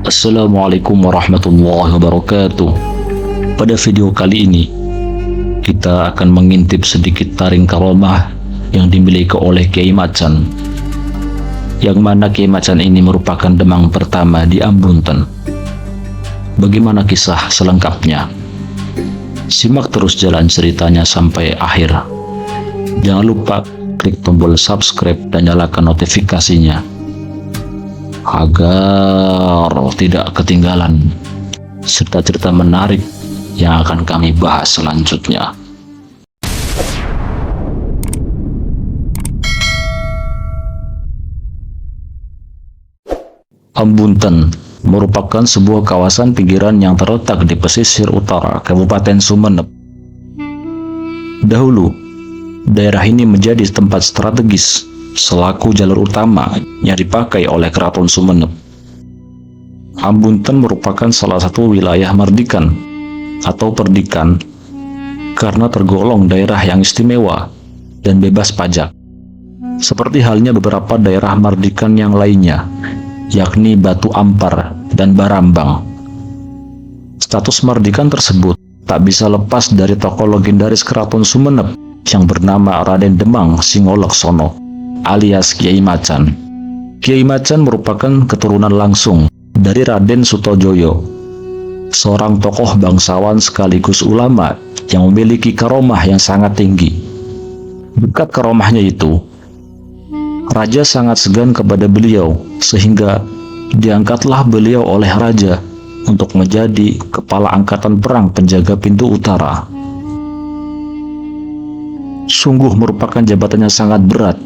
Assalamualaikum warahmatullahi wabarakatuh. Pada video kali ini, kita akan mengintip sedikit taring karomah yang dimiliki oleh Kiai Macan, yang mana Kiai Macan ini merupakan demang pertama di Ambunten. Bagaimana kisah selengkapnya? Simak terus jalan ceritanya sampai akhir. Jangan lupa klik tombol subscribe dan nyalakan notifikasinya agar tidak ketinggalan cerita-cerita menarik yang akan kami bahas selanjutnya. Ambunten merupakan sebuah kawasan pinggiran yang terletak di pesisir utara Kabupaten Sumeneb. Dahulu, daerah ini menjadi tempat strategis selaku jalur utama yang dipakai oleh Keraton Sumeneb. Ambunten merupakan salah satu wilayah Mardikan atau Perdikan karena tergolong daerah yang istimewa dan bebas pajak. Seperti halnya beberapa daerah Mardikan yang lainnya, yakni Batu Ampar dan Barambang. Status Mardikan tersebut tak bisa lepas dari tokoh legendaris Keraton Sumeneb yang bernama Raden Demang Singolaksono alias Kiai Macan. Kiai Macan merupakan keturunan langsung dari Raden Sutojoyo, seorang tokoh bangsawan sekaligus ulama yang memiliki karomah yang sangat tinggi. Berkat karomahnya itu, raja sangat segan kepada beliau sehingga diangkatlah beliau oleh raja untuk menjadi kepala angkatan perang penjaga pintu utara. Sungguh merupakan jabatan yang sangat berat.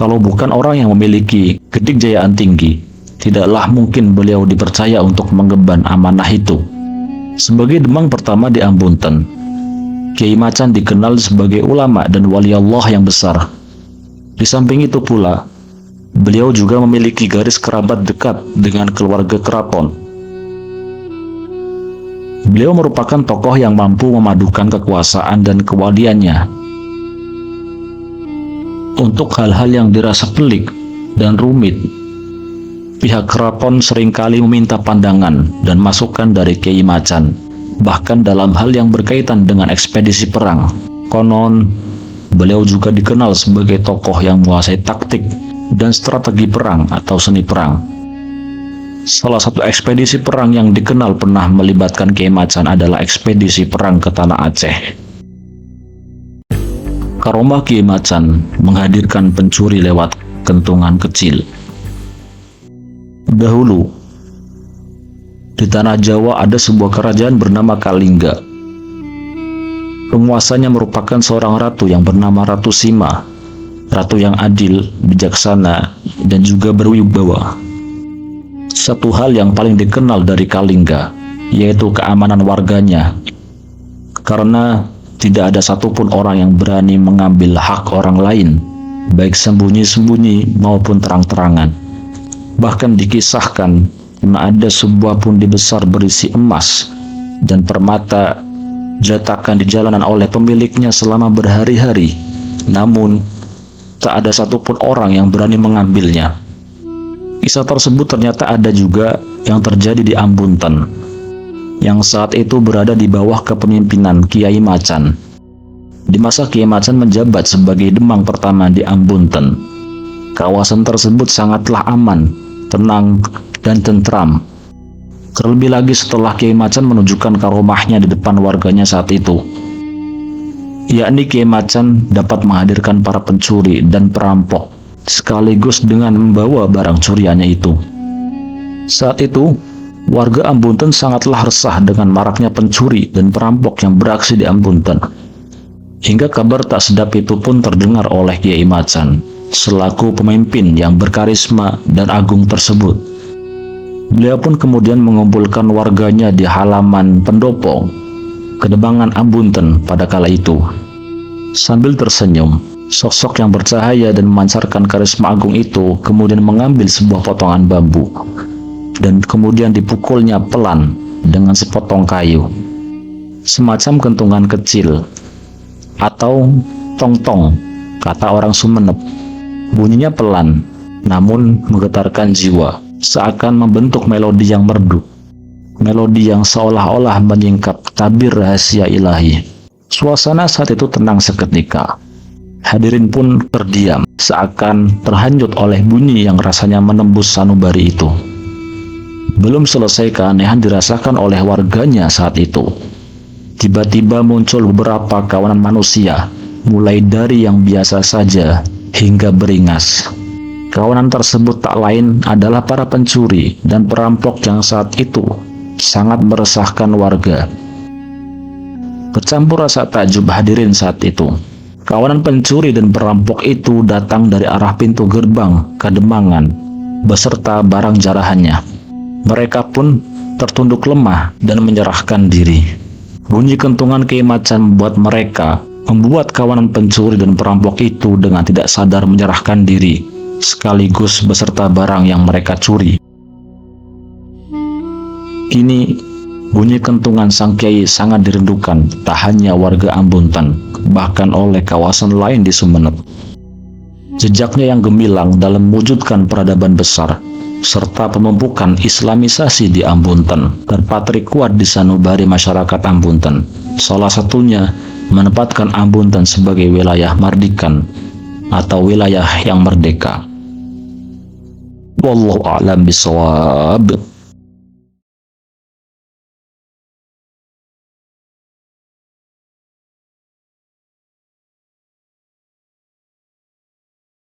Kalau bukan orang yang memiliki kedikjayaan tinggi, tidaklah mungkin beliau dipercaya untuk mengemban amanah itu. Sebagai demang pertama di Ambunten, Kiai Macan dikenal sebagai ulama dan wali Allah yang besar. Di samping itu pula, beliau juga memiliki garis kerabat dekat dengan keluarga keraton. Beliau merupakan tokoh yang mampu memadukan kekuasaan dan kewaliannya. Untuk hal-hal yang dirasa pelik dan rumit, pihak keraton seringkali meminta pandangan dan masukan dari Kiai Macan, bahkan dalam hal yang berkaitan dengan ekspedisi perang. Konon, beliau juga dikenal sebagai tokoh yang menguasai taktik dan strategi perang atau seni perang. Salah satu ekspedisi perang yang dikenal pernah melibatkan Kiai Macan adalah ekspedisi perang ke Tanah Aceh. Karomah Kiai Macan menghadirkan pencuri lewat kentungan kecil. Dahulu, di tanah Jawa ada sebuah kerajaan bernama Kalingga. Penguasanya merupakan seorang ratu yang bernama Ratu Sima, ratu yang adil, bijaksana, dan juga berwibawa. Satu hal yang paling dikenal dari Kalingga, yaitu keamanan warganya, karena tidak ada satupun orang yang berani mengambil hak orang lain, baik sembunyi-sembunyi maupun terang-terangan. Bahkan dikisahkan, ada sebuah pundi besar berisi emas dan permata diletakkan di jalanan oleh pemiliknya selama berhari-hari, namun tak ada satupun orang yang berani mengambilnya. Kisah tersebut ternyata ada juga yang terjadi di Ambunten, yang saat itu berada di bawah kepemimpinan Kiai Macan. Di masa Kiai Macan menjabat sebagai demang pertama di Ambunten, kawasan tersebut sangatlah aman, tenang, dan tentram. Terlebih lagi setelah Kiai Macan menunjukkan karomahnya di depan warganya saat itu, yakni Kiai Macan dapat menghadirkan para pencuri dan perampok sekaligus dengan membawa barang curiannya itu. Saat itu, warga Ambunten sangatlah resah dengan maraknya pencuri dan perampok yang beraksi di Ambunten. Hingga kabar tak sedap itu pun terdengar oleh Kiai Macan, selaku pemimpin yang berkarisma dan agung tersebut. Beliau pun kemudian mengumpulkan warganya di halaman pendopo Kedebangan Ambunten pada kala itu. Sambil tersenyum, sosok yang bercahaya dan memancarkan karisma agung itu kemudian mengambil sebuah potongan bambu dan kemudian dipukulnya pelan dengan sepotong kayu, semacam kentungan kecil atau tong-tong, kata orang Sumeneb. Bunyinya pelan, namun menggetarkan jiwa. seakan membentuk melodi yang merdu. Melodi yang seolah-olah menyingkap tabir rahasia ilahi. Suasana saat itu tenang seketika. Hadirin pun terdiam, seakan terhanyut oleh bunyi yang rasanya menembus sanubari itu. Belum selesai keanehan dirasakan oleh warganya saat itu. Tiba-tiba muncul beberapa kawanan manusia, mulai dari yang biasa saja hingga beringas. Kawanan tersebut tak lain adalah para pencuri dan perampok yang saat itu sangat meresahkan warga. Bercampur rasa takjub hadirin saat itu. Kawanan pencuri dan perampok itu datang dari arah pintu gerbang Kademangan beserta barang jarahannya. Mereka pun tertunduk lemah dan menyerahkan diri. Bunyi kentungan Kyai Macan membuat kawanan pencuri dan perampok itu dengan tidak sadar menyerahkan diri, sekaligus beserta barang yang mereka curi. Kini, bunyi kentungan sang Kyai sangat dirindukan tak hanya warga Ambuntan, bahkan oleh kawasan lain di Sumeneb. Jejaknya yang gemilang dalam mewujudkan peradaban besar, serta pemumpukan islamisasi di Ambuntan terpatri kuat di sanubari masyarakat Ambuntan. Salah satunya menempatkan Ambuntan sebagai wilayah mardikan atau wilayah yang merdeka. Wallahu a'lam bishawab.